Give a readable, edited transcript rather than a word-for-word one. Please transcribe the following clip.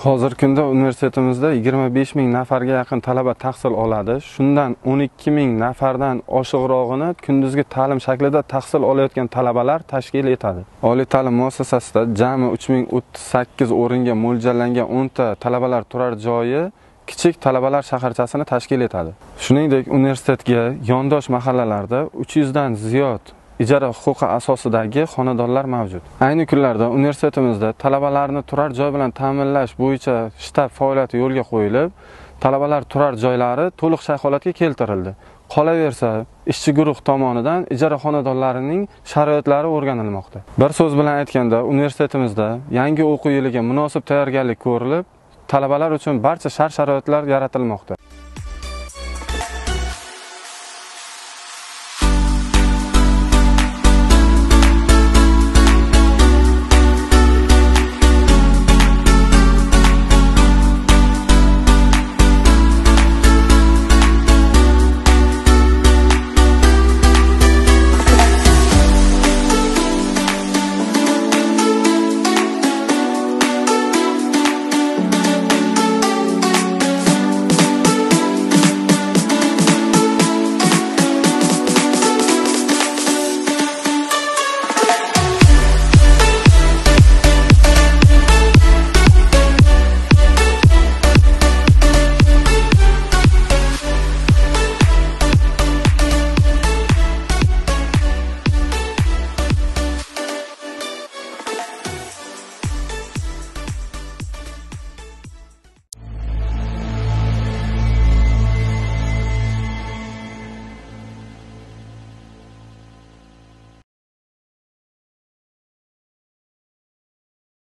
Hozirgi kunda universitetimizda 25 ming nafarga yaqin talaba tahsil oladi. Shundan 12 ming nafardan oshiqrog'ini kunduzgi ta'lim shaklida tahsil olayotgan talabalar tashkil etadi. Oliy ta'lim muassasasida jami 3038 o'ringa mo'ljallangan 10 ta talabalar turar joyi kichik talabalar shaharchasini tashkil etadi. Shuningdek, universitetga yondosh mahallalarda 300 dan ziyod ijara huquqi asosidagi xonadonlar mavjud. Ayni kunlarda universitetimizda talabalarni turar joy bilan ta'minlash bo'yicha shtab faoliyati yo'lga qo'yilib, talabalar turar joylari to'liq shay holatga keltirildi. Qolaversa, ishchi guruh tomonidan ijara xonadonlarining sharoitlari o'rganilmoqda. Bir so'z bilan aytganda, universitetimizda yangi o'quv yiliga munosib tayyorgarlik ko'rilib, talabalar uchun barcha shart-sharoitlar yaratilmoqda.